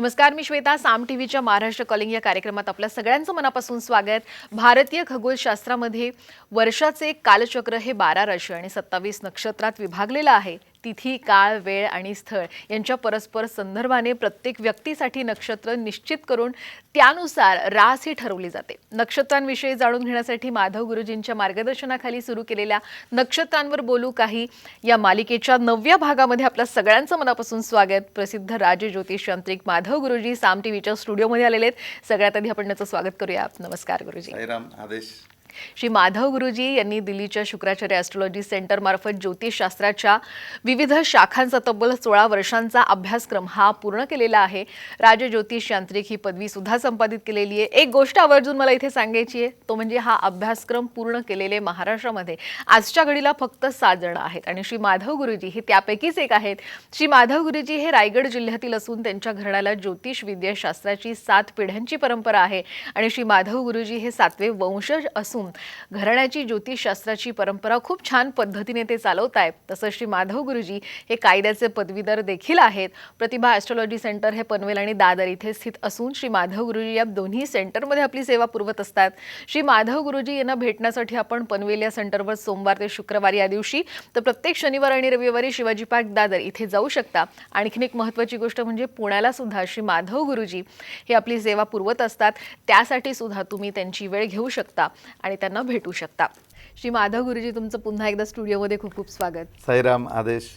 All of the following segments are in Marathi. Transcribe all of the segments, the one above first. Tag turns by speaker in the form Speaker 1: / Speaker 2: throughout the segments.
Speaker 1: नमस्कार, मी श्वेता. साम टीव्हीच्या महाराष्ट्र कॉलिंग या कार्यक्रमात आपल्या सगळ्यांचं मनापासून स्वागत. भारतीय खगोलशास्त्रामध्ये वर्षाचे कालचक्र हे 12 राशी आणि 27 नक्षत्रात विभागलेलं आहे. तिथी, काळ, वेळ आणि स्थळ यांच्या परस्पर संदर्भाने प्रत्येक व्यक्तीसाठी नक्षत्र निश्चित करून त्यानुसार रास ही ठरवली जाते. नक्षत्रांविषयी जाणून घेण्यासाठी माधव गुरुजींच्या मार्गदर्शनाखाली सुरू केलेल्या नक्षत्रांवर बोलू काही या मालिकेच्या 9व्या भागामध्ये आपल्या सगळ्यांचं मनापासून स्वागत. प्रसिद्ध राजज्योतिष यांत्रिक माधव गुरुजी साम टीव्हीच्या स्टुडिओमध्ये आलेले आहेत. सगळ्यात आधी आपण त्यांचं स्वागत करूया. नमस्कार गुरुजी.
Speaker 2: साईराम. आदेश.
Speaker 1: श्री माधव गुरुजी यांनी दिल्लीच्या शुक्राचार्य ॲस्ट्रोलॉजी सेंटर मार्फत ज्योतिषशास्त्राच्या विविध शाखांचा तब्बल 16 वर्षांचा अभ्यासक्रम हा पूर्ण केलेला आहे. राजज्योतिष यांत्रिक ही पदवी सुद्धा संपादित केलेली आहे. एक गोष्ट आवर्जून मला इथे सांगायची आहे, तो म्हणजे हा अभ्यासक्रम पूर्ण केलेले महाराष्ट्रामध्ये आजच्या घडीला फक्त 7 जण आहेत आणि श्री माधव गुरुजी हे त्यापैकीच एक आहेत. श्री माधव गुरुजी हे रायगड जिल्ह्यातील असून त्यांच्या घराण्याला ज्योतिष विद्याशास्त्राची 7 पिढ्यांची परंपरा आहे आणि श्री माधव गुरुजी हे 7वे वंशज असून घराण्याची ज्योतिषशास्त्राची परंपरा खूप छान पद्धतीने ते चालवत आहेत. तसंच श्री माधव गुरुजी हे कायद्याचे पदवीधर देखील आहेत. प्रतिभा ॲस्ट्रोलॉजी सेंटर हे पनवेल आणि दादर इथे स्थित असून श्री माधव गुरुजी या दोन्ही सेंटरमध्ये आपली सेवा पुरवत असतात. श्री माधव गुरुजी यांना भेटण्यासाठी आपण पनवेल या सेंटरवर सोमवार ते शुक्रवार या दिवशी तर प्रत्येक शनिवार आणि रविवारी शिवाजी पार्क दादर इथे जाऊ शकता. आणखीन एक महत्त्वाची गोष्ट म्हणजे पुण्याला सुद्धा श्री माधव गुरुजी हे आपली सेवा पुरवत असतात. त्यासाठी सुद्धा तुम्ही त्यांची वेळ घेऊ शकता आणि त्यांना भेटू शकता. श्री माधव गुरुजी, तुमचं पुन्हा एकदा स्टुडिओमध्ये खूप खूप स्वागत.
Speaker 2: साईराम. आदेश.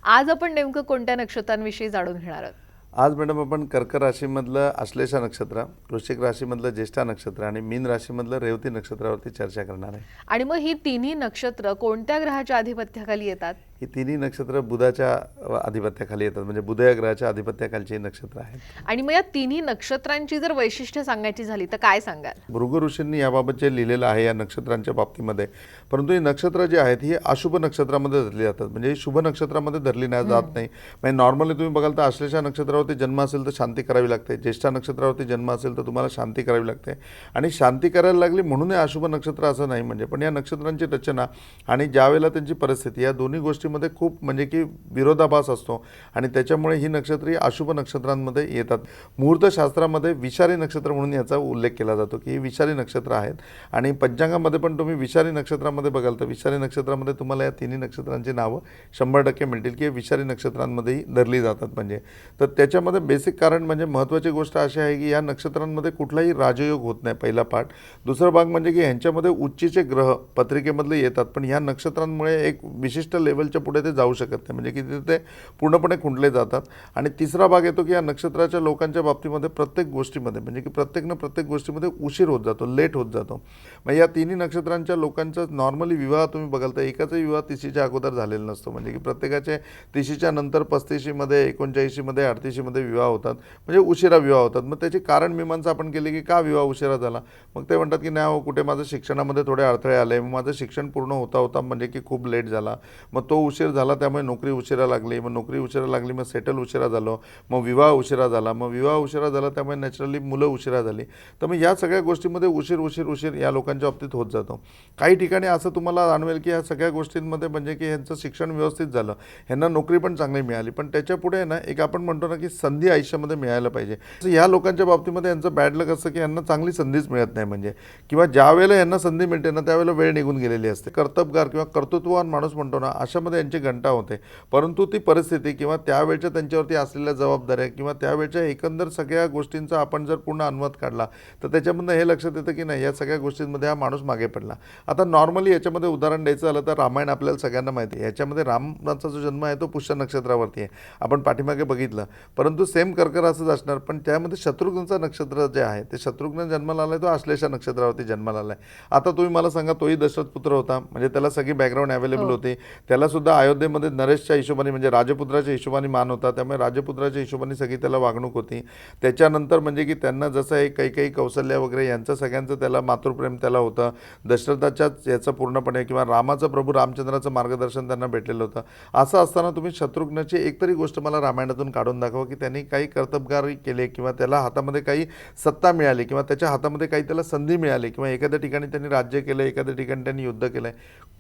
Speaker 1: आज आपण नेमकं कोणत्या नक्षत्रांविषयी जाणून घेणार आहोत?
Speaker 2: आज मॅडम आपण कर्क राशीमधलं आश्लेषा नक्षत्र, वृश्चिक राशीमधलं ज्येष्ठा नक्षत्र आणि मीन राशीमधलं रेवती नक्षत्रावरती चर्चा करणार आहे.
Speaker 1: आणि मग ही तिन्ही नक्षत्र कोणत्या ग्रहाच्या आधिपत्याखाली येतात?
Speaker 2: ही तिन्ही नक्षत्र बुधाच्या आधिपत्याखाली येतात, म्हणजे बुध या ग्रहाच्या आधिपत्याखालची नक्षत्र आहेत.
Speaker 1: आणि मग या तिन्ही नक्षत्रांची जर वैशिष्ट्य सांगायची झाली तर काय सांगाल?
Speaker 2: भृगु ऋषींनी याबाबत जे लिहिलेलं आहे या नक्षत्रांच्या बाबतीमध्ये, परंतु ही नक्षत्र जी आहेत ही अशुभ नक्षत्रामध्ये धरली जातात, म्हणजे शुभ नक्षत्रामध्ये धरली जात नाही. म्हणजे नॉर्मली तुम्ही बघाल तर आश्लेषा नक्षत्रावरती जन्म असेल तर शांती करावी लागते, ज्येष्ठा नक्षत्रावरती जन्म असेल तर तुम्हाला शांती करावी लागते. आणि शांती करायला लागली म्हणून हे अशुभ नक्षत्र असं नाही, म्हणजे पण या नक्षत्रांची रचना आणि ज्यावेळेला त्यांची परिस्थिती या दोन्ही गोष्टीमध्ये खूप म्हणजे की विरोधाभास असतो आणि त्याच्यामुळे ही नक्षत्रे अशुभ नक्षत्रांमध्ये येतात. मुहूर्तशास्त्रामध्ये विषारी नक्षत्र म्हणून याचा उल्लेख केला जातो की ही विषारी नक्षत्र आहेत. आणि पंचांगामध्ये पण तुम्ही विषारी नक्षत्रामध्ये बघाल तर विषारी नक्षत्रामध्ये तुम्हाला या तिन्ही नक्षत्रांची नावं 100% मिळतील की विषारी नक्षत्रांमध्येही धरली जातात. म्हणजे तर त्याच्यामध्ये बेसिक कारण म्हणजे महत्त्वाची गोष्ट अशी आहे की या नक्षत्रांमध्ये कुठलाही राजयोग होत नाही, पहिला पार्ट. दुसरा भाग म्हणजे की ह्यांच्यामध्ये उच्चीचे ग्रह पत्रिकेमधले येतात, पण ह्या नक्षत्रांमुळे एक विशिष्ट लेवलच्या पुढे ते जाऊ शकत नाही, म्हणजे की ते पूर्णपणे खुंटले जातात. आणि तिसरा भाग येतो की या नक्षत्राच्या लोकांच्या बाबतीमध्ये प्रत्येक गोष्टीमध्ये म्हणजे की प्रत्येक गोष्टीमध्ये उशीर होत जातो, लेट होत जातो. मग या तिन्ही नक्षत्रांच्या लोकांचा नॉर्मली विवाह तुम्ही बघाल तर एकाचाही विवाह तिशीच्या अगोदर झालेला नसतो, म्हणजे की प्रत्येकाचे तिशीच्या नंतर 35मध्ये 39मध्ये 38मध्ये विवाह होतात, म्हणजे उशिरा विवाह होतात. मग त्याची कारण मीमांसा आपण केली की का विवाह उशिरा झाला. मग ते म्हणतात की नाही हो, कुठे माझं शिक्षणामध्ये थोडे अडथळे आले, मग माझं शिक्षण पूर्ण होता म्हणजे की खूप लेट झाला, मग तो उशीर झाला त्यामुळे नोकरी उशिरा लागली, मग नोकरी उशिरा लागली मग सेटल उशिरा झालो, मग विवाह उशिरा झाला, मग विवाह उशिरा झाला त्यामुळे नॅचरली मुलं उशिरा झाली. तर मग या सगळ्या गोष्टींमध्ये उशीर या लोकांच्या बाबतीत होत जातो. काही ठिकाणी असं तुम्हाला जाणवेल की ह्या सगळ्या गोष्टींमध्ये म्हणजे की ह्यांचं शिक्षण व्यवस्थित झालं, ह्यांना नोकरी पण चांगली मिळाली, पण त्याच्यापुढे ना एक आपण म्हणतो ना की संधी आयुष्यामध्ये मिळायला पाहिजे. ह्या लोकांच्या बाबतीमध्ये यांचं बॅड लक असतं की यांना चांगली संधीच मिळत नाही, म्हणजे किंवा ज्या वेळेला यांना संधी मिळते ना त्यावेळेला वेळ निघून गेलेली असते. कर्तबगार किंवा कर्तृत्ववान माणूस म्हणतो ना, अशामध्ये यांची घंटा होते. परंतु ती परिस्थिती किंवा त्यावेळच्या त्यांच्यावरती असलेल्या जबाबदाऱ्या किंवा त्यावेळच्या एकंदर सगळ्या गोष्टींचा आपण जर पूर्ण अनुवाद काढला तर त्याच्यामधून हे लक्षात येतं की नाही, या सगळ्या गोष्टींमध्ये हा माणूस मागे पडला. आता नॉर्मली याच्यामध्ये उदाहरण द्यायचं झालं तर रामायण आपल्याला सगळ्यांना माहिती आहे. याच्यामध्ये रामाचा जो जन्म आहे तो पुष्य नक्षत्रावरती आहे, आपण पाठीमागे बघितलं. परंतु सेम कर्क राशीच असणार, पण त्यामध्ये शत्रुघ्नचा नक्षत्र जे आहे ते शत्रुघ्न जन्माला आलाय तो आश्लेषा नक्षत्रावरती जन्माला आलाय. आता तुम्ही मला सांगा, तोही दशरथ पुत्र होता, म्हणजे त्याला सगळी बॅकग्राऊंड अवेलेबल होती. त्याला सुद्धा अयोध्येमध्ये नरेशच्या हिशोबाने म्हणजे राजपुत्राच्या हिशोबाने मान होता, त्यामुळे राजपुत्राच्या हिशोबाने सगळी त्याला वागणूक होती. त्याच्यानंतर म्हणजे की त्यांना जसं आहे काही कौशल्य वगैरे यांचं सगळ्यांचं त्याला मातृप्रेम त्याला होतं. दशरथाच्याच याचं पूर्णपणे किंवा रामाचं प्रभू रामचंद्राचं मार्गदर्शन त्यांना भेटलेलं होतं. असं असताना तुम्ही शत्रुघ्नची एकतरी गोष्ट मला रामायणातून काढून दाखवा की त्यांनी काही कर्तबगारी केले किंवा त्याला हातामध्ये काही सत्ता मिळाली किंवा त्याच्या हातामध्ये काही त्याला संधी मिळाली किंवा एखाद्या ठिकाणी त्यांनी राज्य केलं, एखाद्या ठिकाणी त्यांनी युद्ध केलं.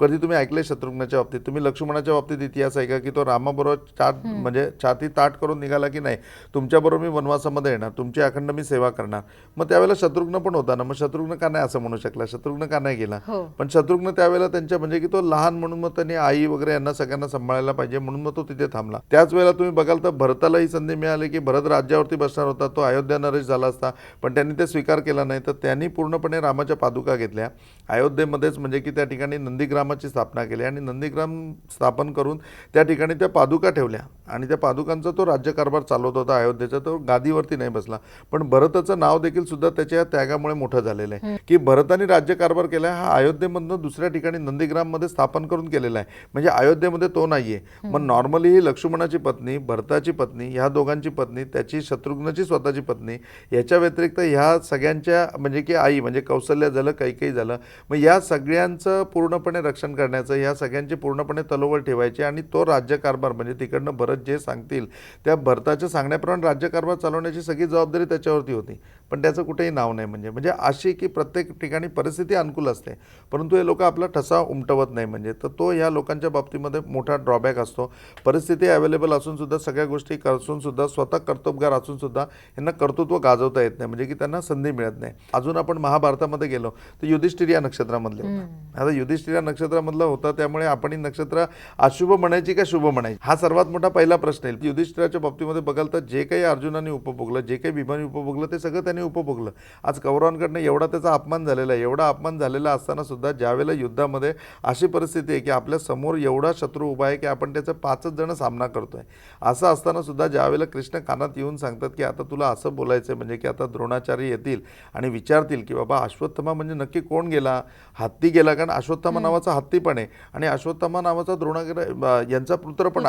Speaker 2: कधी तुम्ही ऐकले शत्रुघ्नाच्या बाबतीत, तुम्ही लक्ष्मणाच्या बाबतीत इतिहास आहे का की तो रामाबरोबर म्हणजे छाती ताट करून निघाला की नाही, तुमच्याबरोबर मी वनवासामध्ये येणार, तुमची अखंड मी सेवा करणार. मग त्यावेळेला शत्रुघ्न पण होता ना, मग शत्रुघ्न का नाही असं म्हणू शकला, शत्रुघ्न का नाही गेला.
Speaker 1: हो.
Speaker 2: पण शत्रुघ्न त्यावेळेला त्यांच्या म्हणजे की तो लहान म्हणून मग त्यांनी आई वगैरे यांना सगळ्यांना सांभाळायला पाहिजे म्हणून मग तो तिथे थांबला. त्याच वेळेला तुम्ही बघाल तर भरताला ही संधी मिळाली की भरत राज्यावरती बसणार होता, तो अयोध्या नरेश झाला असता, पण त्यांनी ते स्वीकार केला नाही. तर त्यांनी पूर्णपणे रामाच्या पादुका घेतल्या अयोध्येमध्येच, म्हणजे की त्या ठिकाणी नंदीग्रामाची स्थापना केली आणि नंदीग्राम स्थापन करून त्या ठिकाणी त्या पादुका ठेवल्या आणि त्या पादुकांचा तो राज्यकारभार चालवत होता अयोध्येचा. तो गादीवरती नाही बसला, पण भरताचं नाव देखील सुद्धा त्याच्या त्यागामुळे मोठं झालेलं आहे की भरताने राज्यकारभार केला हा अयोध्येमधनं दुसऱ्या ठिकाणी नंदीग्राममध्ये स्थापन करून केलेला आहे, म्हणजे अयोध्येमध्ये तो नाहीये. मग नॉर्मली ही लक्ष्मणाची पत्नी, भरताची पत्नी, ह्या दोघांची पत्नी, त्याची शत्रुघ्नाची स्वतःची पत्नी, याच्या व्यतिरिक्त ह्या सगळ्यांच्या म्हणजे की आई म्हणजे कौसल्या झालं, कैकेयी झालं, मग या सगळ्यांचं पूर्णपणे रक्षण करण्याचं, या सगळ्यांची पूर्णपणे तलोवर ठेवायची आणि तो राज्यकारभार म्हणजे तिकडनं भरत जे सांगतील त्या भरताच्या सांगण्याप्रमाणे राज्यकारभार चालवण्याची सगळी जबाबदारी त्याच्यावरती होती. पण त्याचं कुठेही नाव नाही, म्हणजे अशी की प्रत्येक ठिकाणी परिस्थिती अनुकूल असते, परंतु हे लोक आपला ठसा उमटवत नाही. म्हणजे तर तो ह्या लोकांच्या बाबतीमध्ये मोठा ड्रॉबॅक असतो. परिस्थिती अवेलेबल असून सुद्धा, सगळ्या गोष्टी करून सुद्धा, स्वतः कर्तबगार असून सुद्धा यांना कर्तृत्व गाजवता येत नाही, म्हणजे की त्यांना संधी मिळत नाही. अजून आपण महाभारतामध्ये गेलो तर युधिष्ठिर या नक्षत्रामधले होता. आता युधिष्ठिर या नक्षत्रामधला होता, त्यामुळे आपण ही नक्षत्र अशुभ म्हणायची का शुभ म्हणायची, हा सर्वात मोठा पहिला प्रश्न आहे. युधिष्ठिराच्या बाबतीमध्ये बघाल तर जे काही अर्जुनाने उपभोगलं, जे काही भीमाने उपभोगलं, ते सगळं त्यांनी उपभोगलं. आज कौरवांकडनं एवढा त्याचा अपमान झालेला आहे. एवढा अपमान झालेला असताना सुद्धा ज्यावेळेला युद्धामध्ये अशी परिस्थिती आहे की आपल्या समोर एवढा शत्रू उभा आहे की आपण त्याचा 5च जण सामना करतोय, असं असताना सुद्धा ज्यावेळेला कृष्ण कानात येऊन सांगतात की आता तुला असं बोलायचं म्हणजे की आता द्रोणाचार्य येतील आणि विचारतील की बाबा अश्वत्थामा म्हणजे नक्की कोण गेला, हत्ती गेला, कारण अश्वत्थामा नावाचा हत्ती पण आहे आणि अश्वत्थामा नावाचा यांचा पुत्र पण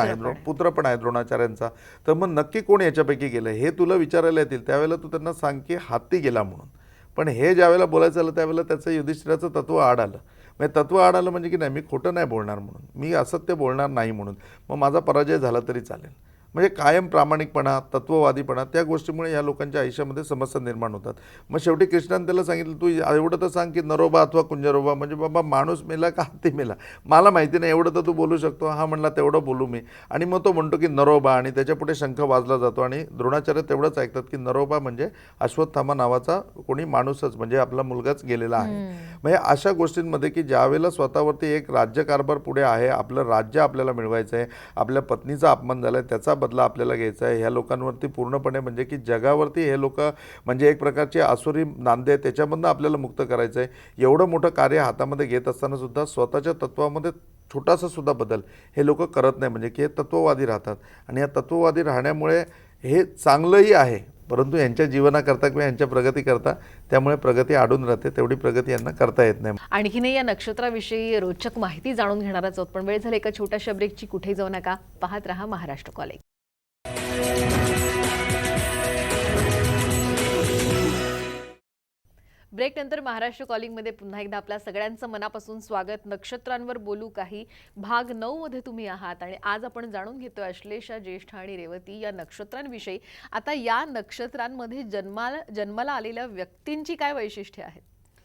Speaker 2: आहे द्रोणाचार्यांचा. तर मग नक्की कोण याच्यापैकी गेलं हे तुला विचारायला येतील, त्यावेळेला तू त्यांना सांग की हत्ती गेला म्हणून. पण हे ज्यावेळेला बोलायचं आलं त्यावेळेला त्याचं युधिष्ठिराचं तत्व आड आलं. म्हणजे तत्व आड आलं म्हणजे की नाही, मी खोटं नाही बोलणार म्हणून, मी असत्य बोलणार नाही म्हणून, मग माझा पराजय झाला तरी चालेल. म्हणजे कायम प्रामाणिकपणा, तत्ववादीपणा, त्या गोष्टीमुळे ह्या लोकांच्या आयुष्यामध्ये समस्या निर्माण होतात. मग शेवटी कृष्णाने त्याला सांगितलं तू एवढं तर सांग की नरोबा अथवा कुंजरोबा, म्हणजे बाबा माणूस मेला का हत्ती मेला, मला माहिती नाही, एवढं तर तू बोलू शकतो. हा म्हणला तेवढं बोलू मी, आणि मग तो म्हणतो की नरोबा, आणि त्याच्या पुढे शंख वाजला जातो आणि द्रोणाचार्य तेवढंच ऐकतात की नरोबा म्हणजे अश्वत्थामा नावाचा कोणी माणूसच, म्हणजे आपला मुलगाच गेलेला आहे. म्हणजे अशा गोष्टींमध्ये की ज्यावेळेला स्वतःवरती एक राज्यकारभार पुढे आहे, आपलं राज्य आपल्याला मिळवायचं आहे, आपल्या पत्नीचा अपमान झाला आहे, त्याचा बदला आपल्याला घ्यायचा आहे, ह्या लोकांवरती पूर्णपणे म्हणजे की जगावरती हे लोक म्हणजे एक प्रकारचे आसुरी नांदे, त्याच्यामधनं आपल्याला मुक्त करायचं आहे. एवढं मोठं कार्य हातामध्ये घेत असताना सुद्धा स्वतःच्या तत्वामध्ये छोटासा सुद्धा बदल हे लोक करत नाही, म्हणजे की हे तत्ववादी राहतात. आणि या तत्ववादी राहण्यामुळे हे चांगलंही आहे, परंतु यांच्या जीवनाकरता किंवा यांच्या प्रगतीकरता त्यामुळे प्रगती अडून राहते, तेवढी प्रगती यांना करता येत नाही.
Speaker 1: आणखीनही या नक्षत्राविषयी रोचक माहिती जाणून घेणारच आहोत, पण वेळ झाली एका छोट्याशा ब्रेकची. कुठेही जाऊ नका, पाहत रहा महाराष्ट्र कॉलिंग. ब्रेक नंतर महाराष्ट्र कॉलिंगमध्ये पुन्हा एकदा आपल्या सगळ्यांचं मनापासून स्वागत. नक्षत्रांवर बोलू काही भाग 9 मध्ये तुम्ही आहात आणि आज आपण जाणून घेतोय आश्लेषा, ज्येष्ठा आणि रेवती या नक्षत्रांविषयी. आता या नक्षत्रांमध्ये जन्माला आलेल्या व्यक्तींची काय वैशिष्ट्ये आहेत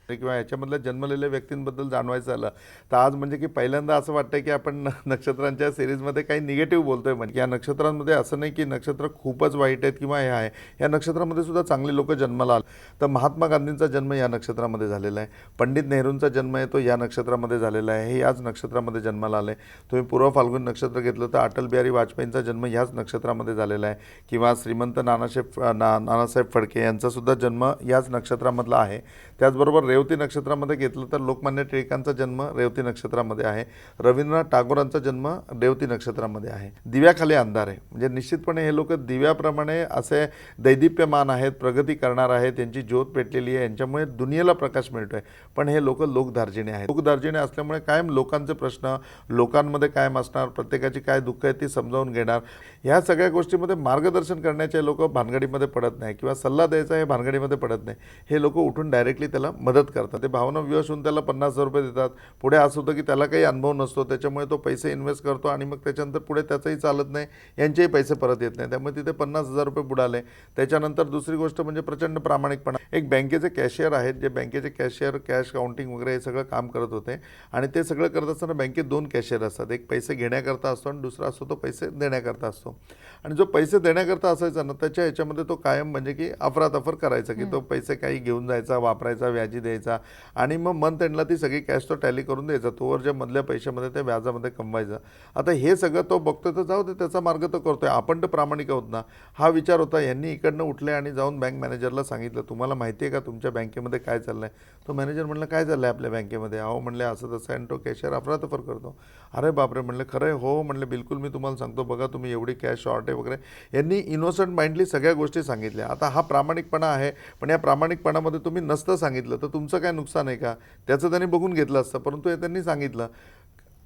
Speaker 2: किंवा याच्यामधल्या जन्मलेल्या व्यक्तींबद्दल जाणवायचं आलं तर आज म्हणजे की पहिल्यांदा असं वाटतं की आपण नक्षत्रांच्या सिरीजमध्ये काही निगेटिव्ह बोलतोय. म्हणजे या नक्षत्रांमध्ये असं नाही की नक्षत्र खूपच वाईट आहेत किंवा हे आहे, या नक्षत्रामध्ये सुद्धा चांगली लोक जन्माला आले. तर महात्मा गांधींचा जन्म या नक्षत्रामध्ये झालेला आहे, पंडित नेहरूंचा जन्म आहे तो या नक्षत्रामध्ये झालेला आहे, हे याच नक्षत्रामध्ये जन्माला आले. तुम्ही पूर्व फाल्गुन नक्षत्र घेतलं तर अटल बिहारी वाजपेयींचा जन्म याच नक्षत्रामध्ये झालेला आहे, किंवा श्रीमंत नानासाहेब फडके यांचा सुद्धा जन्म याच नक्षत्रामधला आहे. त्याचबरोबर रेवती नक्षत्रामध्ये घेतलं तर लोकमान्य टिळकांचा जन्म रेवती नक्षत्रामध्ये आहे, रवींद्रनाथ टागोरांचा जन्म रेवती नक्षत्रामध्ये आहे. दिव्याखाली अंधार आहे, म्हणजे निश्चितपणे हे लोक दिव्याप्रमाणे असे दैदिप्यमान आहेत, प्रगती करणार आहेत, त्यांची ज्योत पेटलेली आहे, यांच्यामुळे दुनियेला प्रकाश मिळतोय. पण हे लोक लोकदार्जिने आहेत. लोकदार्जिने असल्यामुळे कायम लोकांचे प्रश्न लोकांमध्ये कायम असणार, प्रत्येकाची काय दुःख आहे ती समजावून घेणार, ह्या सगळ्या गोष्टीमध्ये मार्गदर्शन करण्याचे लोक भानगडीमध्ये पडत नाही, किंवा सल्ला द्यायचा हे भानगडीमध्ये पडत नाही. हे लोक उठून डायरेक्टली त्याला मदत मदत करतात. ते भावना विवश होऊन त्याला 50,000 रुपये देतात. पुढे असं होतं की त्याला काही अनुभव नसतो, त्याच्यामुळे तो पैसे इन्व्हेस्ट करतो आणि मग त्याच्यानंतर पुढे त्याचंही चालत नाही, यांचेही पैसे परत येत नाही. त्यामुळे तिथे 50,000 रुपये बुडाले. त्याच्यानंतर दुसरी गोष्ट म्हणजे प्रचंड प्रामाणिकपणा. एक बँकेचे कॅशियर आहेत, जे बँकेचे कॅशियर कॅश काउंटिंग वगैरे हे सगळं काम करत होते आणि ते सगळं करत असताना बँकेत 2 कॅशियर असतात. एक पैसे घेण्याकरता असतो आणि दुसरा असतो तो पैसे देण्याकरता असतो. आणि जो पैसे देण्याकरता असायचा ना, त्याच्या ह्याच्यामध्ये तो कायम म्हणजे की अफरातफर करायचा की तो पैसे काही घेऊन जायचा, वापरायचा, व्याजी द्यायचा आणि मग मंथ एंडला ती सगळी कॅश तो टॅली करून द्यायचा. तोवर ज्या मधल्या पैशामध्ये ते व्याजामध्ये कमवायचा. आता हे सगळं तो बघतोय तर जाऊ दे, त्याचा मार्ग तो करतोय, आपण तर प्रामाणिक आहोत ना, हा विचार होता. यांनी इकडनं उठले आणि जाऊन बँक मॅनेजरला सांगितलं, तुम्हाला माहिती आहे का तुमच्या बँकेमध्ये काय चाललं आहे? तो मॅनेजर म्हणलं, काय चाललं आहे आपल्या बँकेमध्ये? अहो म्हणले असं तसं आहे. आणि तो कॅशियर अफरातफर करतो. अरे बापरे म्हणले, खरं आहे? हो म्हणले, बिलकुल मी तुम्हाला सांगतो, बघा तुम्ही एवढी कॅश शॉर्ट आहे वगैरे. यांनी इनोसंट माइंडली सगळ्या गोष्टी सांगितल्या. आता हा प्रामाणिकपणा आहे, पण या प्रामाणिकपणामध्ये तुम्ही नसतं सांगितलं तर तुमचं काय नुकसान आहे का? त्याचं त्यांनी बघून घेतलं असतं, परंतु हे त्यांनी सांगितलं.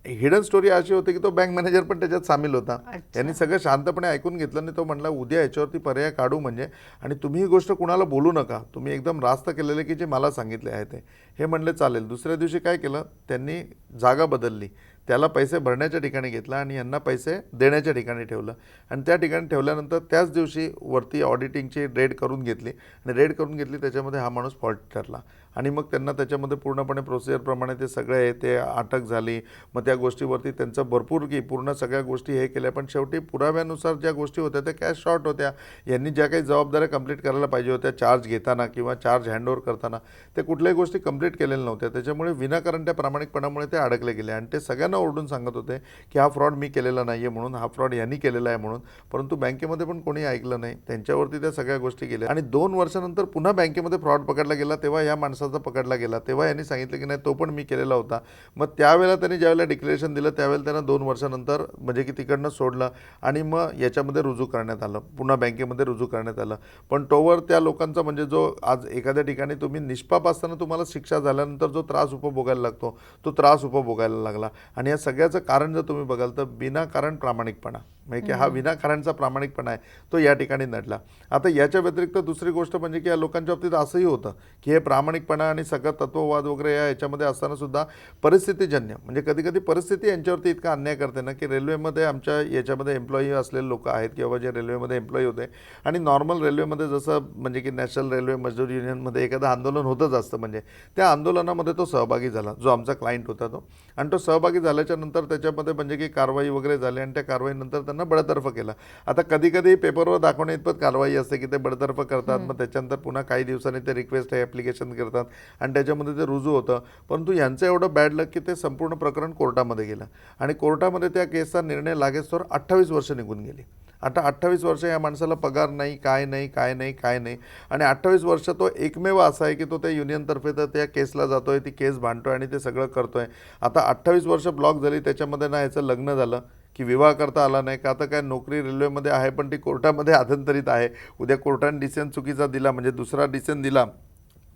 Speaker 2: हिडन स्टोरी अशी होती की तो बँक मॅनेजर पण त्याच्यात सामील होता. यांनी सगळं शांतपणे ऐकून घेतलं आणि तो म्हणला, उद्या याच्यावरती पर्याय काढू म्हणजे, आणि तुम्ही ही गोष्ट कुणाला बोलू नका, तुम्ही एकदम रास्त केलेले की जे मला सांगितले आहे ते. हे म्हणले चालेल. दुसऱ्या दिवशी काय केलं त्यांनी, जागा बदलली. त्याला पैसे भरण्याच्या ठिकाणी घेतला आणि यांना पैसे देण्याच्या ठिकाणी ठेवलं. आणि त्या ठिकाणी ठेवल्यानंतर त्याच दिवशी वरती ऑडिटिंगची रेड करून घेतली आणि रेड करून घेतली, त्याच्यामध्ये हा माणूस फॉल्ट ठरला. आणि मग त्यांना त्याच्यामध्ये पूर्णपणे प्रोसिजरप्रमाणे ते सगळे आहे ते अटक झाली. मग त्या गोष्टीवरती त्यांचं भरपूर की पूर्ण सगळ्या गोष्टी हे केल्या, पण शेवटी पुराव्यानुसार ज्या गोष्टी होत्या त्या कॅश शॉर्ट होत्या. यांनी ज्या काही जबाबदाऱ्या कंप्लीट करायला पाहिजे होत्या चार्ज घेताना किंवा चार्ज हँडओव्हर करताना, ते कुठल्याही गोष्टी कंप्लीट केलेल्या नव्हत्या. त्याच्यामुळे विनाकारण त्या प्रामाणिकपणामुळे ते अडकले गेले आणि ते सगळ्यांना ओरडून सांगत होते की हा फ्रॉड मी केलेला नाही आहे म्हणून, हा फ्रॉड यांनी केलेला आहे म्हणून. परंतु बँकेमध्ये पण कोणी ऐकलं नाही. त्यांच्यावरती त्या सगळ्या गोष्टी गेल्या आणि 2 वर्षानंतर पुन्हा बँकेमध्ये फ्रॉड पकडला गेला. तेव्हा या माणसाचा पकडला गेला. तेव्हा यांनी सांगितलं की नाही, तो पण मी केलेला होता. मग त्यावेळेला त्यांनी ज्यावेळेला डिक्लेरेशन दिलं त्यावेळेला त्यांना 2 वर्षानंतर म्हणजे की तिकडनं सोडलं आणि मग याच्यामध्ये रुजू करण्यात आलं, पुन्हा बँकेमध्ये रुजू करण्यात आलं. पण तोवर त्या लोकांचा म्हणजे जो आज एखाद्या ठिकाणी तुम्ही निष्पाप असताना तुम्हाला शिक्षा झाल्यानंतर जो त्रास उपभोगायला लागतो, तो त्रास उपभोगायला लागला. आणि या सगळ्याचं कारण जर तुम्ही बघाल तर विनाकारण प्रामाणिकपणा, म्हणजे की हा विनाकारणचा प्रामाणिकपणा आहे तो या ठिकाणी नडला. आता याच्या व्यतिरिक्त दुसरी गोष्ट म्हणजे की या लोकांच्या बाबतीत असंही होतं की हे प्रामाणिकपणा आणि सगळं तत्ववाद वगैरे या याच्यामध्ये असताना सुद्धा परिस्थितीजन्य म्हणजे कधी कधी परिस्थिती यांच्यावरती इतका अन्याय करते ना, की रेल्वेमध्ये आमच्या याच्यामध्ये एम्प्लॉई असलेले लोक आहेत किंवा जे रेल्वेमध्ये एम्प्लॉई होते आणि नॉर्मल रेल्वेमध्ये जसं म्हणजे की नॅशनल रेल्वे मजदूर युनियनमध्ये एखादं आंदोलन होतच असतं, म्हणजे त्या आंदोलनामध्ये तो सहभागी झाला, जो आमचा क्लायंट होता तो. आणि तो सहभागी झाल्याच्या नंतर त्याच्यामध्ये म्हणजे की कारवाई वगैरे झाली आणि त्या कारवाईनंतर त्यांना बडतर्फ केला. आता कधी कधी पेपरवर दाखवण्या इतपत कारवाई असते की ते बडतर्फ करतात, मग त्याच्यानंतर पुन्हा काही दिवसांनी ते रिक्वेस्ट ॲप्लिकेशन करतात आणि त्याच्यामध्ये ते रुजू होतं. परंतु यांचं एवढं बॅड लक की ते संपूर्ण प्रकरण कोर्टामध्ये गेलं आणि कोर्टामध्ये त्या केसचा निर्णय लागेस्तोवर 28 वर्ष निघून गेली. आता 28 वर्ष या माणसाला पगार नाही, काय नाही, काय नाही, काय नाही. आणि 28 वर्ष तो एकमेव असा आहे की तो त्या युनियनतर्फे तर त्या केसला जातोय, ती केस भांडतोय आणि ते सगळं करतोय. आता 28 वर्ष ब्लॉक झाली, त्याच्यामध्ये ना याचं लग्न झालं की विवाह करता आला नाही का, आता काय नोकरी रेल्वेमध्ये आहे पण ती कोर्टामध्ये अधंतरित आहे. उद्या कोर्टाने डिसिजन चुकीचा दिला म्हणजे दुसरा डिसिजन दिला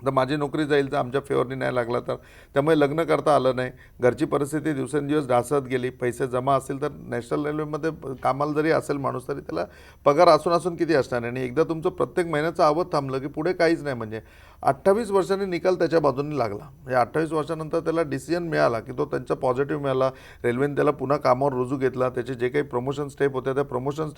Speaker 2: तर माझी नोकरी जाईल, तर आमच्या फेवरनी नाही लागला तर. त्यामुळे लग्न करता आलं नाही. घरची परिस्थिती दिवसेंदिवस ढासळत गेली. पैसे जमा असतील तर नॅशनल रेल्वेमध्ये कामाला जरी असेल माणूस तरी त्याला पगार असून असून किती असणार. आणि एकदा तुमचं प्रत्येक महिन्याचं आवत थांबलं की पुढे काहीच नाही. म्हणजे 28 वर्षांनी निकाल त्याच्या बाजूने लागला. म्हणजे 28 वर्षानंतर त्याला डिसिजन मिळाला की तो त्यांचा पॉझिटिव्ह मिळाला. रेल्वेने त्याला पुन्हा कामावर रुजू घेतला. त्याचे जे काही प्रमोशन स्टेप होत्या त्या प्रमोशन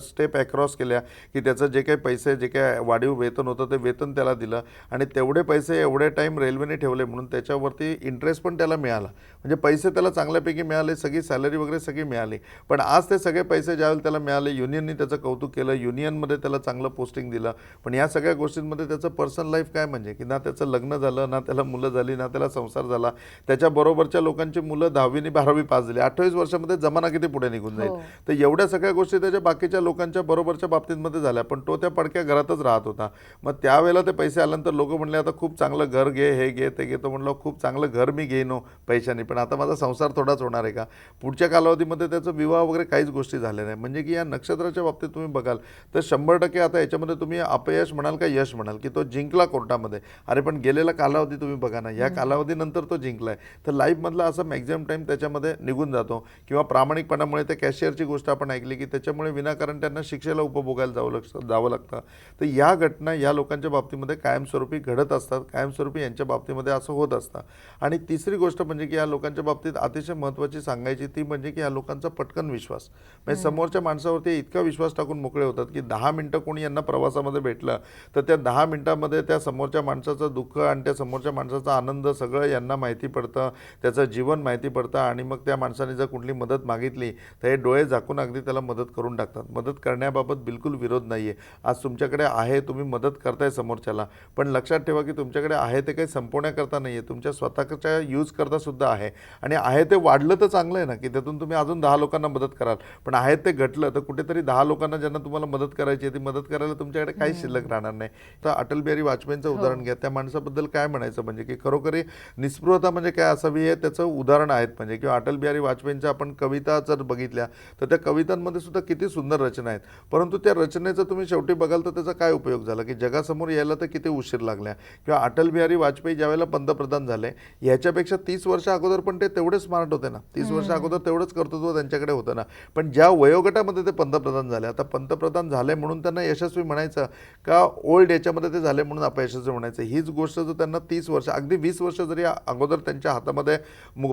Speaker 2: स्टेप अक्रॉस केल्या की त्याचं जे काही पैसे जे काही वाढीव वेतन होतं ते वेतन त्याला दिलं आणि तेवढे पैसे एवढे टाईम रेल्वेने ठेवले म्हणून त्याच्यावरती इंटरेस्ट पण त्याला मिळाला. म्हणजे पैसे त्याला चांगल्यापैकी मिळाले, सगळी सॅलरी वगैरे सगळी मिळाली. पण आज ते सगळे पैसे ज्यावेळेला त्याला मिळाले, युनियननी त्याचं कौतुक केलं, युनियनमध्ये त्याला चांगलं पोस्टिंग दिलं. पण या सगळ्या गोष्टींमध्ये त्याचं पर्सनल लाईफ काय म्हणजे की ना त्याचं लग्न झालं, ना त्याला मुलं झाली, ना त्याला संसार झाला. त्याच्याबरोबरच्या लोकांची मुलं 10वी 12वी पास झाली. 28 वर्षामध्ये जमाना किती पुढे निघून जाईल. तर एवढ्या सगळ्या गोष्टी त्याच्या बाकीच्या लोकांच्या बरोबरच्या बाबतीमध्ये झाल्या. पण तो त्या पडक्या घरातच राहत होता. मग त्यावेळेला ते पैसे आल्यानंतर लोक म्हणले आता खूप चांगलं घर घे, हे घे, ते घे. तो म्हणलं खूप चांगलं घर मी घेईनो पैशाने, पण आता माझा संसार थोडाच होणार आहे का. पुढच्या कालावधीमध्ये त्याचं विवाह वगैरे काहीच गोष्टी झाल्या नाही. म्हणजे की या नक्षत्राच्या बाबतीत तुम्ही बघाल तर 100% आता याच्यामध्ये तुम्ही अपयश म्हणाल का यश म्हणाल की तो जिंकला कोर्टामध्ये गटामध्ये, अरे पण गेलेला कालावधी तुम्ही बघा ना, या कालावधीनंतर तो जिंकलाय. तर लाईफमधला असा मॅक्झिमम टाईम त्याच्यामध्ये निघून जातो. किंवा प्रामाणिकपणामुळे त्या कॅशियरची गोष्ट आपण ऐकली की त्याच्यामुळे विनाकारण त्यांना शिक्षेला उपभोगायला जावं लागतं. तर या घटना या लोकांच्या बाबतीमध्ये कायमस्वरूपी घडत असतात, कायमस्वरूपी यांच्या बाबतीमध्ये असं होत असतं. आणि तिसरी गोष्ट म्हणजे की या लोकांच्या बाबतीत अतिशय महत्त्वाची सांगायची ती म्हणजे की या लोकांचा पटकन विश्वास, म्हणजे समोरच्या माणसावरती इतका विश्वास टाकून मोकळे होतात की 10 मिनटं कोणी यांना प्रवासामध्ये भेटलं तर त्या 10 मिनटामध्ये त्या समोरच्या माणसाचं दुःख आणि त्या समोरच्या माणसाचा आनंद सगळं यांना माहिती पडतं, त्याचं जीवन माहिती पडतं. आणि मग त्या माणसाने जर कुठली मदत मागितली तर हे डोळे झाकून अगदी त्याला मदत करून टाकतात. मदत करण्याबाबत बिलकुल विरोध नाही आहे. आज तुमच्याकडे आहे, तुम्ही मदत करताय समोरच्याला, पण लक्षात ठेवा की तुमच्याकडे आहे ते काही संपवण्याकरता नाही आहे, तुमच्या स्वतःच्या यूज करता सुद्धा आहे. आणि आहे ते वाढलं तर चांगलं आहे ना, की त्यातून तुम्ही अजून 10 लोकांना मदत कराल. पण आहे ते घटलं तर कुठेतरी 10 लोकांना ज्यांना तुम्हाला मदत करायची आहे ती मदत करायला तुमच्याकडे काहीच शिल्लक राहणार नाही. तर अटल बिहारी वाजपेयींचं उदाहरण घ्या. त्या माणसाबद्दल काय म्हणायचं म्हणजे की खरोखरी निस्पृहता म्हणजे काय असावी हे त्याचं उदाहरण आहेत. म्हणजे किंवा अटल बिहारी वाजपेयींच्या आपण कविता जर बघितल्या तर त्या कवितांमध्ये सुद्धा किती सुंदर रचना आहेत. परंतु त्या रचनेचं तुम्ही शेवटी बघाल तर त्याचा काय उपयोग झाला की जगासमोर यायला तर किती उशीर लागल्या. किंवा अटल बिहारी वाजपेयी ज्यावेळेला पंतप्रधान झाले ह्याच्यापेक्षा 30 वर्ष अगोदर पण ते तेवढे स्मार्ट होते ना, 30 वर्ष अगोदर तेवढंच कर्तृत्व त्यांच्याकडे होतं ना. पण ज्या वयोगटामध्ये ते पंतप्रधान झाले, आता पंतप्रधान झाले म्हणून त्यांना यशस्वी म्हणायचं का ओल्ड याच्यामध्ये ते झाले म्हणून अपयशस्वी म्हणायचं. हीच गोष्ट जर त्यांना 30 वर्ष अगदी 20 वर्ष जरी अगोदर त्यांच्या हातामध्ये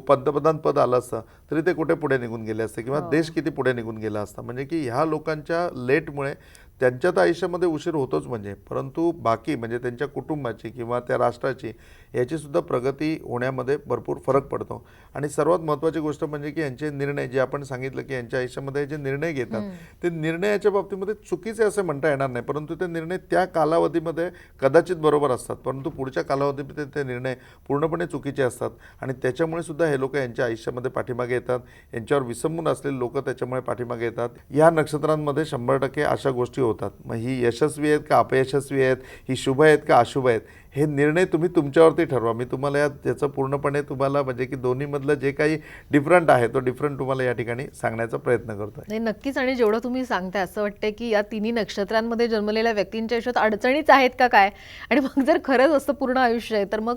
Speaker 2: पंतप्रधान पद आलं असतं तरी ते कुठे पुढे निघून गेले असते किंवा देश किती पुढे निघून गेला असता. म्हणजे की ह्या लोकांच्या लेटमुळे त्यांच्या तर आयुष्यामध्ये उशीर होतोच म्हणजे, परंतु बाकी म्हणजे त्यांच्या कुटुंबाची किंवा त्या राष्ट्राची याचीसुद्धा प्रगती होण्यामध्ये भरपूर फरक पडतो. आणि सर्वात महत्त्वाची गोष्ट म्हणजे की यांचे निर्णय जे आपण सांगितलं की यांच्या आयुष्यामध्ये जे निर्णय घेतात ते निर्णयाच्या बाबतीमध्ये चुकीचे असे म्हणता येणार नाही, परंतु ते निर्णय त्या कालावधीमध्ये कदाचित बरोबर असतात, परंतु पुढच्या कालावधीमध्ये ते निर्णय पूर्णपणे चुकीचे असतात. आणि त्याच्यामुळे सुद्धा हे लोक यांच्या आयुष्यामध्ये पाठीमागे येतात. यांच्यावर विसंबून असलेले लोक त्याच्यामुळे पाठीमागे येतात. या नक्षत्रांमध्ये 100% अशा गोष्टी होतात. मग ही यशस्वी आहेत का अपयशस्वी आहेत, ही शुभ आहेत का अशुभ आहेत, हे निर्णय तुम्ही तुमच्यावरती ठरवा. मी तुम्हाला याचं पूर्णपणे तुम्हाला म्हणजे की दोन्हीमधलं जे काही डिफरंट आहे तो डिफरंट तुम्हाला या ठिकाणी सांगण्याचा प्रयत्न करतोय.
Speaker 1: नाही, नक्कीच. आणि जेवढं तुम्ही सांगताय असं वाटतंय की या तिन्ही नक्षत्रांमध्ये जन्मलेल्या व्यक्तींच्या आयुष्यात अडचणीच आहेत का काय, आणि मग जर खरंच असं पूर्ण आयुष्य आहे तर मग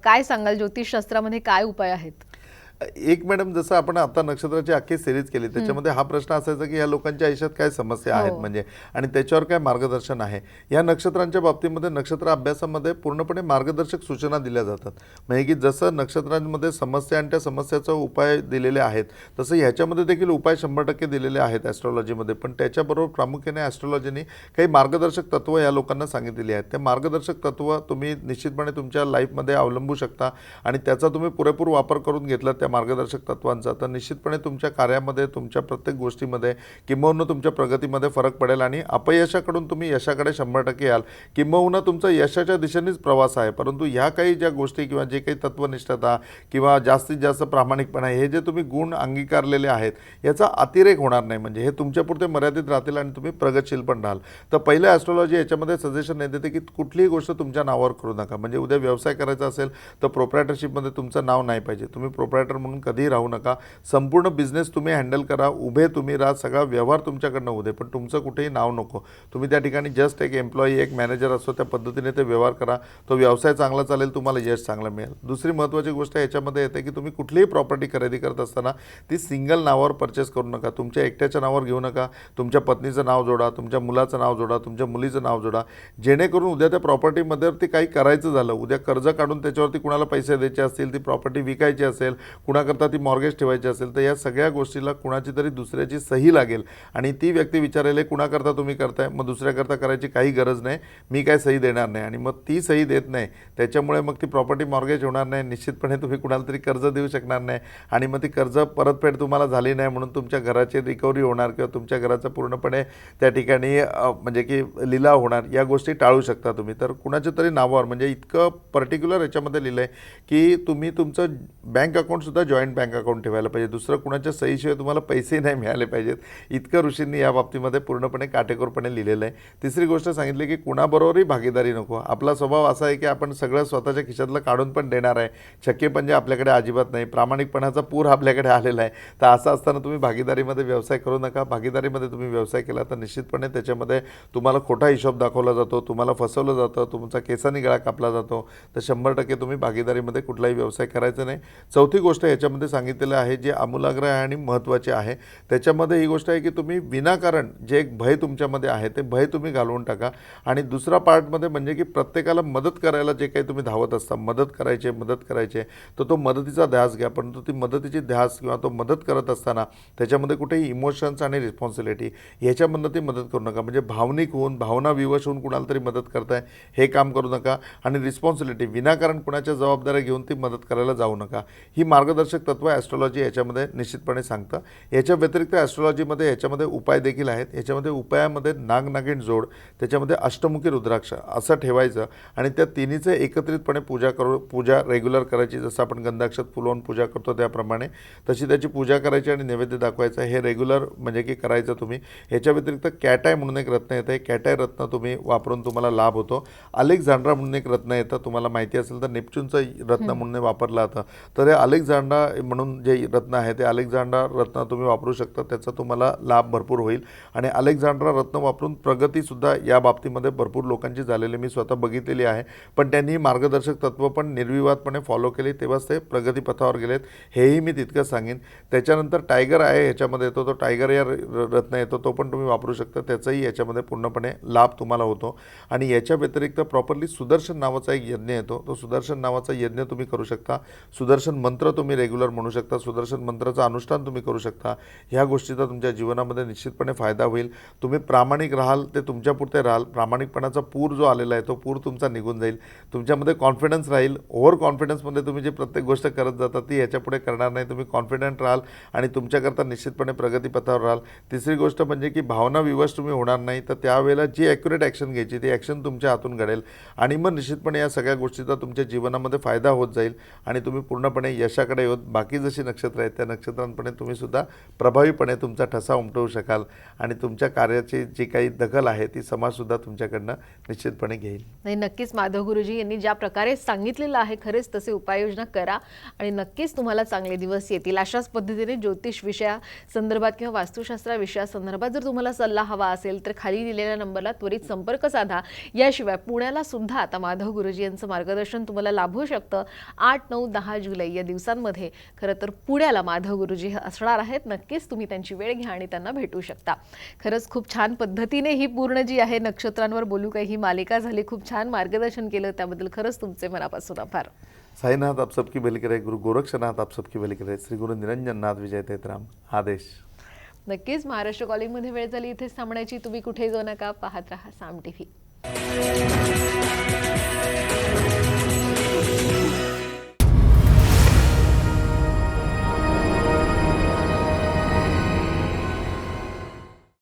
Speaker 1: काय सांगाल, ज्योतिषशास्त्रामध्ये काय उपाय आहेत?
Speaker 2: एक मॅडम, जसं आपण आता नक्षत्राची अख्खी सिरीज केली त्याच्यामध्ये हा प्रश्न असायचा की या लोकांच्या आयुष्यात काय समस्या आहेत म्हणजे, आणि त्याच्यावर काय मार्गदर्शन आहे. या नक्षत्रांच्या बाबतीमध्ये नक्षत्र अभ्यासामध्ये पूर्णपणे मार्गदर्शक सूचना दिल्या जातात. म्हणजे की जसं नक्षत्रांमध्ये समस्या आणि त्या समस्याचा उपाय दिलेले आहेत तसं ह्याच्यामध्ये देखील उपाय 100% दिलेले आहेत ॲस्ट्रॉलॉजीमध्ये. पण त्याच्याबरोबर प्रामुख्याने ॲस्ट्रॉलॉजीने काही मार्गदर्शक तत्त्व या लोकांना सांगितलेली आहेत. ते मार्गदर्शक तत्त्व तुम्ही निश्चितपणे तुमच्या लाईफमध्ये अवलंबू शकता आणि त्याचा तुम्ही पुरेपूर वापर करून घेतला त्या मार्गदर्शक तत्वांचा तर निश्चितपणे तुमच्या कार्यामध्ये, तुमच्या प्रत्येक गोष्टीमध्ये किंबहुना तुमच्या प्रगतीमध्ये फरक पडेल आणि अपयशाकडून तुम्ही यशाकडे 100% याल. किंबहुना तुमचा यशाच्या दिशेनेच प्रवास आहे. परंतु ह्या काही ज्या गोष्टी किंवा जे काही तत्वनिष्ठता किंवा जास्तीत जास्त प्रामाणिकपणा हे जे तुम्ही गुण अंगीकारलेले आहेत याचा अतिरेक होणार नाही. म्हणजे हे तुमच्यापुरते मर्यादित राहतील आणि तुम्ही प्रगतशील पण राहाल. तर पहिलं ॲस्ट्रॉलॉजी याच्यामध्ये सजेशन नाही देते की कुठलीही गोष्ट तुमच्या नावावर करू नका. म्हणजे उद्या व्यवसाय करायचा असेल तर प्रोप्रायटरशिपमध्ये तुमचं नाव नाही पाहिजे. तुम्ही प्रोप्रायटर म्हणून कधीही राहू नका. संपूर्ण बिझनेस तुम्ही हँडल करा, उभे तुम्ही राहा, सगळा व्यवहार तुमच्याकडनं होऊ दे, पण तुमचं कुठेही नाव नको. तुम्ही त्या ठिकाणी जस्ट एक एम्प्लॉई, एक मॅनेजर असतो त्या पद्धतीने ते व्यवहार करा. तो व्यवसाय चांगला चालेल, तुम्हाला यश चांगलं मिळेल. दुसरी महत्त्वाची गोष्ट याच्यामध्ये येते की तुम्ही कुठलीही प्रॉपर्टी खरेदी करत असताना ती सिंगल नावावर परचेस करू नका. तुमच्या एकट्याच्या नावावर घेऊ नका. तुमच्या पत्नीचं नाव जोडा, तुमच्या मुलाचं नाव जोडा, तुमच्या मुलीचं नाव जोडा, जेणेकरून उद्या त्या प्रॉपर्टीमध्ये काही करायचं झालं, उद्या कर्ज काढून त्याच्यावरती कुणाला पैसे द्यायचे असतील, ती प्रॉपर्टी विकायची असेल, कुणाकरता ती मॉर्गेज ठेवायची असेल, तर या सगळ्या गोष्टीला कुणाची तरी दुसऱ्याची सही लागेल आणि ती व्यक्ती विचारेल कुणाकरता तुम्ही करताय, मग दुसऱ्याकरता करायची काही गरज नाही, मी काय सही देणार नाही. आणि मग ती सही देत नाही त्याच्यामुळे मग ती प्रॉपर्टी मॉर्गेज होणार नाही. निश्चितपणे तुम्ही कुणाला तरी कर्ज देऊ शकणार नाही आणि मग ती कर्ज परतफेड तुम्हाला झाली नाही म्हणून तुमच्या घराची रिकव्हरी होणार किंवा तुमच्या घराचं पूर्णपणे त्या ठिकाणी म्हणजे की लिलाव होणार, या गोष्टी टाळू शकता तुम्ही. तर कुणाच्या तरी नावावर म्हणजे इतकं पर्टिक्युलर याच्यामध्ये लिहिलं आहे की तुम्ही तुमचं बँक अकाउंट सुद्धा जॉईंट बँक अकाउंट ठेवायला पाहिजे, दुसरं कुणाच्या सहीशिवाय तुम्हाला पैसेही नाही मिळाले पाहिजेत, इतकं ऋषींनी या बाबतीमध्ये पूर्णपणे काटेकोरपणे लिहिलेलं आहे. तिसरी गोष्ट सांगितली की कुणाबरोबरही भागीदारी नको. आपला स्वभाव असा आहे की आपण सगळं स्वतःच्या खिशातलं काढून पण देणार आहे, छक्केपंजे आपल्याकडे अजिबात नाही, प्रामाणिकपणाचा पूर आपल्याकडे आलेला आहे. तर असं असताना तुम्ही भागीदारीमध्ये व्यवसाय करू नका. भागीदारीमध्ये तुम्ही व्यवसाय केला तर निश्चितपणे त्याच्यामध्ये तुम्हाला खोटा हिशोब दाखवला जातो, तुम्हाला फसवलं जातं, तुमचा केसानी गळा कापला जातो. तर 100% तुम्ही भागीदारीमध्ये कुठलाही व्यवसाय करायचा नाही. चौथी गोष्ट याच्यामध्ये सांगितलेलं आहे जी आमूलाग्र आहे आणि महत्त्वाची आहे, त्याच्यामध्ये ही गोष्ट आहे की तुम्ही विनाकारण जे एक भय तुमच्यामध्ये आहे ते भय तुम्ही घालवून टाका. आणि दुसरा पार्टमध्ये म्हणजे की प्रत्येकाला मदत करायला जे काही तुम्ही धावत असता, मदत करायचे तर तो मदतीचा ध्यास घ्या. परंतु ती मदतीची ध्यास किंवा तो मदत करत असताना त्याच्यामध्ये कुठेही इमोशन्स आणि रिस्पॉन्सिबिलिटी ह्याच्यामधनं ती मदत करू नका. म्हणजे भावनिक होऊन भावना विवश होऊन कुणाला तरी मदत करताय हे काम करू नका. आणि रिस्पॉन्सिबिलिटी विनाकारण कुणाच्या जबाबदाऱ्या घेऊन ती मदत करायला जाऊ नका. ही मार्गदर्शक तत्व ॲस्ट्रॉलॉजी याच्यामध्ये निश्चितपणे सांगतं. याच्या व्यतिरिक्त ॲस्ट्रॉलॉजीमध्ये याच्यामध्ये उपाय देखील आहेत. याच्यामध्ये उपायामध्ये नागनागिण जोड, त्याच्यामध्ये अष्टमुखी रुद्राक्ष असं ठेवायचं आणि त्या तिन्हीचे एकत्रितपणे पूजा रेग्युलर करायची. जसं आपण गंधाक्षत फुलवून पूजा करतो त्याप्रमाणे तशी त्याची पूजा करायची आणि नैवेद्य दाखवायचं. हे रेग्युलर म्हणजे की करायचं तुम्ही. ह्याच्या व्यतिरिक्त कॅटाय म्हणून एक रत्न येतं, कॅटाय रत्न तुम्ही वापरून तुम्हाला लाभ होतो. अलेक्झांड्रा म्हणून एक रत्न येतं, तुम्हाला माहिती असेल तर नेपच्यूनचं रत्न म्हणून वापरलं जातं. तर हे अलेक्झांड्रा म्हणून जे रत्न आहे ते अलेक्झांड्रा रत्न तुम्ही वापरू शकता, त्याचा तुम्हाला लाभ भरपूर होईल. आणि अलेक्झांड्रा रत्न वापरून प्रगतीसुद्धा या बाबतीमध्ये भरपूर लोकांची झालेली मी स्वतः बघितलेली आहे. पण त्यांनी मार्गदर्शक तत्व पण निर्विवादपणे फॉलो केली तेव्हाच ते प्रगतीपथावर गेलेत, हेही मी तितकंच सांगेन. त्याच्यानंतर टायगर आहे ह्याच्यामध्ये येतो, तो टायगर या रत्न येतो, तो पण तुम्ही वापरू शकता, त्याचाही याच्यामध्ये पूर्णपणे लाभ तुम्हाला होतो. आणि याच्या व्यतिरिक्त प्रॉपरली सुदर्शन नावाचा एक यज्ञ येतो, तो सुदर्शन नावाचा यज्ञ तुम्ही करू शकता. सुदर्शन मंत्र तुम्ही रेग्युलर म्हणू शकता, सुदर्शन मंत्राचं अनुष्ठान तुम्ही करू शकता. ह्या गोष्टीचा तुमच्या जीवनामध्ये निश्चितपणे फायदा होईल. तुम्ही प्रामाणिक राहाल ते तुमच्यापुरते राहाल. प्रामाणिकपणाचा पूर जो आलेला आहे तो पूर तुमचा निघून जाईल. तुमच्यामध्ये कॉन्फिडन्स राहील. ओव्हर कॉन्फिडन्समध्ये तुम्ही जे प्रत्येक गोष्ट करत जाता ती याच्यापुढे करणार नाही. तुम्ही कॉन्फिडंट राहाल आणि तुमच्याकरता निश्चितपणे प्रगतीपथावर राहाल. तिसरी गोष्ट म्हणजे की भावना विवश तुम्ही होणार नाही. तर त्यावेळेला जी ॲक्युरेट ॲक्शन घ्यायची ती ॲक्शन तुमच्या हातून घडेल आणि मग निश्चितपणे या सगळ्या गोष्टीचा तुमच्या जीवनामध्ये फायदा होत जाईल आणि तुम्ही पूर्णपणे यशाकडे येऊन बाकी जशी नक्षत्र आहेत त्या नक्षत्रांपणे तुम्ही सुद्धा प्रभावीपणे तुमचा ठसा उमटवू शकाल आणि तुमच्या कार्याची जी काही दखल आहे ती समाजसुद्धा तुमच्याकडनं निश्चितपणे घेईल.
Speaker 1: नाही, नक्कीच माधव गुरुजी यांनी ज्या प्रकारे सांगितलेलं आहे खरेच तसे उपाययोजना करा आणि नक्कीच तुम्हाला चांगले दिवस येतील. अशाच पद्धतीने ज्योतिष विषया संदर्भात किंवा वास्तुशास्त्र विषयासंदर्भात जर तुम्हाला सल्ला हवा असेल तर खाली दिलेल्या नंबरला त्वरित संपर्क साधा. याशिवाय पुण्याला सुद्धा आता माधव गुरुजी यांचं मार्गदर्शन तुम्हाला लाभू शकतं. 8, 9, 10 जुलै या दिवसांमध्ये खरं तर पुण्याला माधव गुरुजी असणार आहेत. नक्कीच तुम्ही त्यांची वेळ घ्या आणि त्यांना भेटू शकता. खरंच खूप छान पद्धतीने ही पूर्ण जी आहे नक्षत्रांवर बोलू काही ही मालिका झाली. खूप छान मार्गदर्शन केलं, त्याबद्दल खरंच तुमचे मनापासून आभार.
Speaker 2: साईनाथ आप सबकी भली करे, गुरु गोरक्षनाथ आप सबकी भली करे, श्री गुरु निरंजननाथ विजय तेतराम आदेश.
Speaker 1: नक्कीच महाराष्ट्र कॉलिंगमध्ये वेळ झाली इथेच थांबण्याची. तुम्ही कुठे जाऊ नका, पाहत राहा साम टीव्ही.